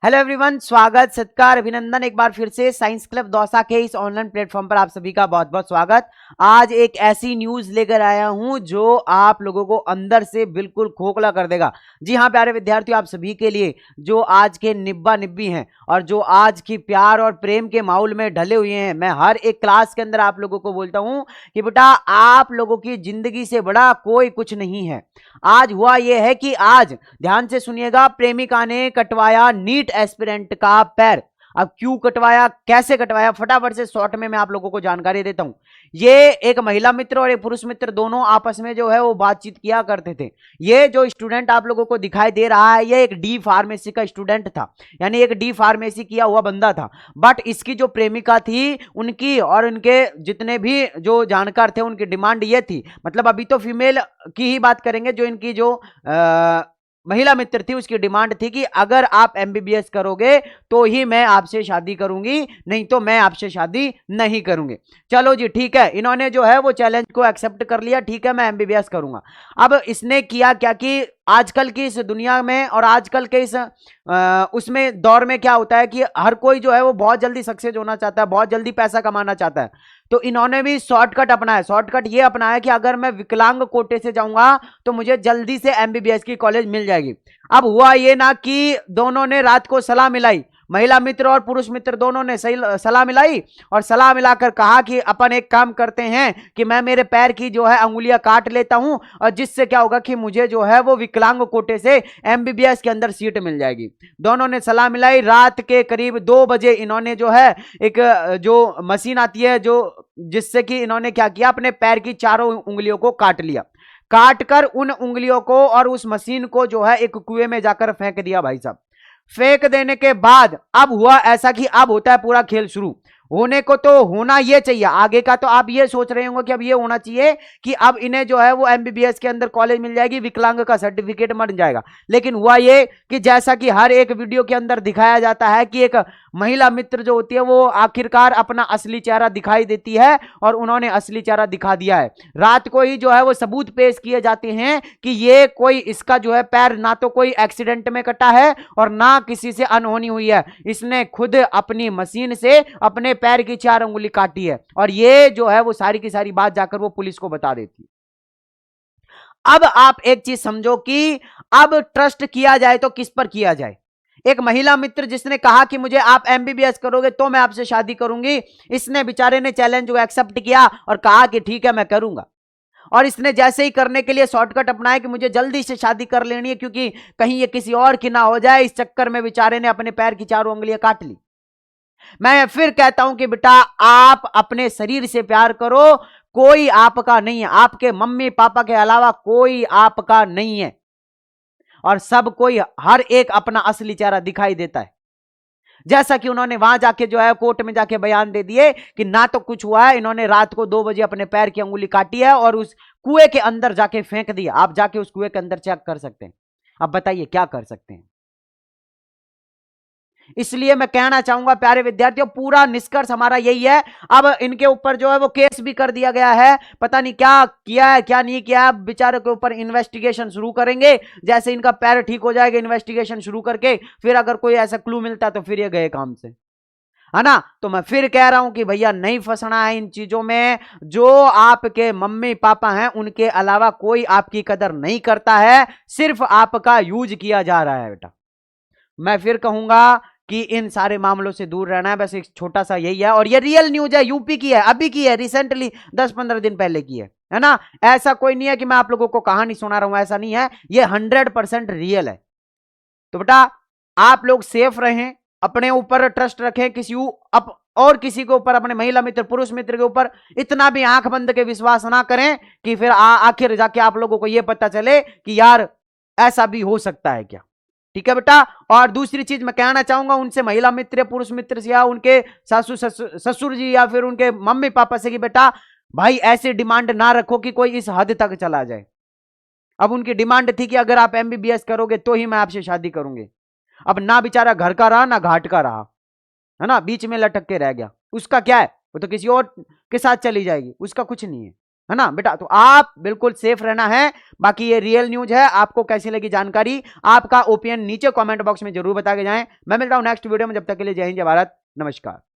Hello everyone, स्वागत सत्कार अभिनंदन एक बार फिर से साइंस क्लब दौसा के इस ऑनलाइन प्लेटफॉर्म पर आप सभी का बहुत बहुत स्वागत। आज एक ऐसी न्यूज लेकर आया हूं जो आप लोगों को अंदर से बिल्कुल खोखला कर देगा। जी हां प्यारे विद्यार्थियों, आप सभी के लिए जो आज के निब्बा निब्बी हैं और जो आज की प्यार और प्रेम के माहौल में ढले हुए हैं, मैं हर एक क्लास के अंदर आप लोगों को बोलता हूं कि बेटा आप लोगों की जिंदगी से बड़ा कोई कुछ नहीं है। आज हुआ यह है कि आज ध्यान से सुनिएगा, प्रेमिका ने कटवाया नीट एस्पिरेंट का पैर। अब क्यों कटवाया, कैसे कटवाया, फटाफट से शॉर्ट में मैं आप लोगों को जानकारी देता हूं। ये एक महिला मित्र और एक पुरुष मित्र दोनों आपस में जो है वो बातचीत किया करते थे। ये जो स्टूडेंट आप लोगों को दिखाई दे रहा है, ये एक डी फार्मेसी का स्टूडेंट था, यानी एक डी फार्मेसी किया हुआ बंदा था। बट इसकी जो प्रेमिका थी, उनकी और उनके जितने भी जो जानकार थे, उनकी डिमांड ये थी, मतलब अभी तो फीमेल की ही बात करेंगे, जो इनकी जो महिला मित्र थी उसकी डिमांड थी कि अगर आप एमबीबीएस करोगे तो ही मैं आपसे शादी करूंगी, नहीं तो मैं आपसे शादी नहीं करूंगी। चलो जी ठीक है, इन्होंने जो है वो चैलेंज को एक्सेप्ट कर लिया, ठीक है मैं एमबीबीएस करूंगा। अब इसने किया क्या कि आजकल की इस दुनिया में और आजकल के इस उसमें दौर में क्या होता है कि हर कोई जो है वो बहुत जल्दी सक्सेस होना चाहता है, बहुत जल्दी पैसा कमाना चाहता है। तो इन्होंने भी शॉर्टकट अपनाया। शॉर्टकट ये अपनाया कि अगर मैं विकलांग कोटे से जाऊंगा तो मुझे जल्दी से एमबीबीएस की कॉलेज मिल जाएगी। अब हुआ ये ना कि दोनों ने रात को सलाह मिलाई, महिला मित्र और पुरुष मित्र दोनों ने सही सलाह मिलाई और सलाह मिलाकर कहा कि अपन एक काम करते हैं कि मैं मेरे पैर की जो है अंगुलियां काट लेता हूं, और जिससे क्या होगा कि मुझे जो है वो विकलांग कोटे से एमबीबीएस के अंदर सीट मिल जाएगी। दोनों ने सलाह मिलाई। रात के करीब 2 बजे इन्होंने जो है एक जो मशीन आती है जो जिससे कि इन्होंने क्या किया, अपने पैर की चारों उंगलियों को काट लिया। काट कर उन उंगलियों को और उस मशीन को जो है एक कुएं में जाकर फेंक दिया। भाई साहब, फेंक देने के बाद अब हुआ ऐसा कि अब होता है पूरा खेल शुरू। होने को तो होना ये चाहिए, आगे का तो आप ये सोच रहे होंगे कि अब ये होना चाहिए कि अब इन्हें जो है वो एमबीबीएस के अंदर कॉलेज मिल जाएगी, विकलांग का सर्टिफिकेट मिल जाएगा। लेकिन हुआ ये कि जैसा कि हर एक वीडियो के अंदर दिखाया जाता है कि एक महिला मित्र जो होती है वो आखिरकार अपना असली चेहरा दिखाई देती है, और उन्होंने असली चेहरा दिखा दिया है। रात को ही जो है वो सबूत पेश किए जाते हैं कि ये कोई इसका जो है पैर ना तो कोई एक्सीडेंट में कटा है और ना किसी से अनहोनी हुई है, इसने खुद अपनी मशीन से अपने पैर की 4 उंगली काटी है। और ये जो है वो सारी की सारी बात जाकर वो पुलिस को बता देती। अब आप एक चीज समझो कि अब ट्रस्ट किया जाए तो किस पर किया जाए। एक महिला मित्र जिसने कहा कि मुझे आप एमबीबीएस करोगे तो मैं आपसे शादी करूंगी, इसने बेचारे ने चैलेंज को एक्सेप्ट किया और कहा कि ठीक है मैं करूंगा। और इसने जैसे ही करने के लिए शॉर्टकट अपनाया कि मुझे जल्दी से शादी कर लेनी है क्योंकि कहीं ये किसी और की ना हो जाए, इस चक्कर में बेचारे ने अपने पैर की 4 उंगलियां काट ली। मैं फिर कहता हूं कि बेटा आप अपने शरीर से प्यार करो, कोई आपका नहीं है, आपके मम्मी पापा के अलावा कोई आपका नहीं है, और सब कोई हर एक अपना असली चेहरा दिखाई देता है। जैसा कि उन्होंने वहां जाके जो है कोर्ट में जाके बयान दे दिए कि ना तो कुछ हुआ है, इन्होंने रात को 2 बजे अपने पैर की अंगुली काटी है और उस कुएं के अंदर जाके फेंक दिया। आप जाके उस कुएं के अंदर चेक कर सकते हैं। अब बताइए क्या कर सकते हैं। इसलिए मैं कहना चाहूंगा प्यारे विद्यार्थियों, पूरा निष्कर्ष हमारा यही है। अब इनके ऊपर जो है वो केस भी कर दिया गया है, पता नहीं क्या किया है क्या नहीं किया है। बेचारे के ऊपर इन्वेस्टिगेशन शुरू करेंगे, जैसे इनका पैर ठीक हो जाएगा इन्वेस्टिगेशन शुरू करके, फिर अगर कोई ऐसा क्लू मिलता तो फिर ये गए काम से, है ना। तो मैं फिर कह रहा हूं कि भैया नहीं फंसना है इन चीजों में। जो आपके मम्मी पापा हैं उनके अलावा कोई आपकी कदर नहीं करता है, सिर्फ आपका यूज किया जा रहा है बेटा। मैं फिर कहूंगा कि इन सारे मामलों से दूर रहना है, बस एक छोटा सा यही है। और ये रियल न्यूज है, यूपी की है, अभी की है, रिसेंटली 10-15 दिन पहले की है ना। ऐसा कोई नहीं है कि मैं आप लोगों को कहानी सुना रहा हूं, ऐसा नहीं है, ये 100% रियल है। तो बेटा आप लोग सेफ रहें, अपने ऊपर ट्रस्ट रखें, और किसी के ऊपर, अपने महिला मित्र पुरुष मित्र के ऊपर इतना भी आंख बंद के विश्वास ना करें कि फिर आखिर जाके आप लोगों को यह पता चले कि यार ऐसा भी हो सकता है क्या। ठीक है बेटा। और दूसरी चीज मैं कहना चाहूंगा उनसे, महिला मित्र पुरुष मित्र से या उनके सासू ससुर जी या फिर उनके मम्मी पापा से कि बेटा भाई ऐसी डिमांड ना रखो कि कोई इस हद तक चला जाए। अब उनकी डिमांड थी कि अगर आप एमबीबीएस करोगे तो ही मैं आपसे शादी करूंगी। अब ना बेचारा घर का रहा ना घाट का रहा, है ना, बीच में लटक के रह गया। उसका क्या है, वो तो किसी और के साथ चली जाएगी, उसका कुछ नहीं है। है ना बेटा। तो आप बिल्कुल सेफ रहना है। बाकी ये रियल न्यूज है, आपको कैसी लगी जानकारी, आपका ओपिनियन नीचे कमेंट बॉक्स में जरूर बता के जाएं। मैं मिलता हूं नेक्स्ट वीडियो में, जब तक के लिए जय हिंद जय भारत, नमस्कार।